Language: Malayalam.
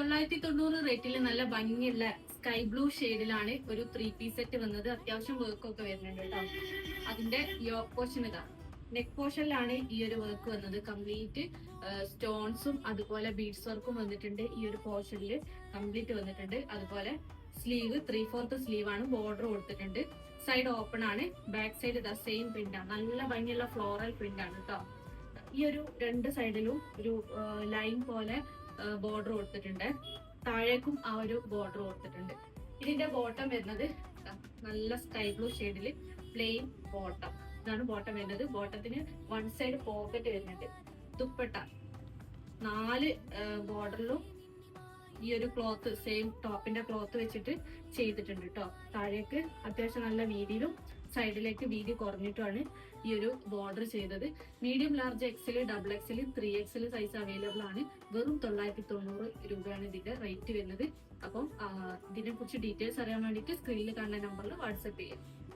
990 റേറ്റിൽ നല്ല ഭംഗിയുള്ള സ്കൈ ബ്ലൂ ഷെയ്ഡിലാണ് ഒരു 3 പീസ് സെറ്റ് വന്നത്. അത്യാവശ്യം വർക്കൊക്കെ വരുന്നുണ്ട് കേട്ടോ. അതിന്റെ യോക്ക് പോർഷൻ ഇതാ, നെക്ക് പോർഷനിലാണ് ഈ ഒരു വർക്ക് വന്നത്. കംപ്ലീറ്റ് സ്റ്റോൺസും അതുപോലെ ബീഡ്സ് വർക്കും വന്നിട്ടുണ്ട്. ഈ ഒരു പോർഷനിൽ കംപ്ലീറ്റ് വന്നിട്ടുണ്ട്. അതുപോലെ സ്ലീവ് 3/4 സ്ലീവ് ആണ്, ബോർഡർ കൊടുത്തിട്ടുണ്ട്. സൈഡ് ഓപ്പൺ ആണ്. ബാക്ക് സൈഡ് ഇതാ സെയിം പ്രിന്റ് ആണ്, നല്ല ഭംഗിയുള്ള ഫ്ലോറൽ പ്രിന്റ് ആണ് കേട്ടോ. ഈ ഒരു രണ്ട് സൈഡിലും ഒരു ലൈൻ പോലെ ബോർഡർ കൊടുത്തിട്ടുണ്ട്. താഴേക്കും ആ ഒരു ബോർഡർ കൊടുത്തിട്ടുണ്ട്. ഇതിന്റെ ബോട്ടം വരുന്നത് നല്ല സ്കൈ ബ്ലൂ ഷെയ്ഡിൽ പ്ലെയിൻ ബോട്ടം. ഇതാണ് ബോട്ടം വരുന്നത്. ബോട്ടത്തിന് വൺ സൈഡ് പോക്കറ്റ് വരുന്നുണ്ട്. ദുപ്പട്ട 4 ബോർഡറിലും ഈ ഒരു ക്ലോത്ത് സെയിം ടോപ്പിന്റെ ക്ലോത്ത് വെച്ചിട്ട് ചെയ്തിട്ടുണ്ട് കേട്ടോ. താഴേക്ക് അത്യാവശ്യം നല്ല വീതിയിലും സൈഡിലേക്ക് വീതി കുറഞ്ഞിട്ടുമാണ് ഈ ഒരു ബോർഡർ ചെയ്തത്. Medium, large, XL, double XL, 3XL size available ആണ്. വെറും 990 രൂപയാണ് ഇതിന്റെ റേറ്റ് വരുന്നത്. അപ്പം ഇതിനെ കുറിച്ച് ഡീറ്റെയിൽസ് അറിയാൻ വേണ്ടിയിട്ട് സ്ക്രീനിൽ കാണുന്ന നമ്പറിൽ വാട്സപ്പ് ചെയ്യാം.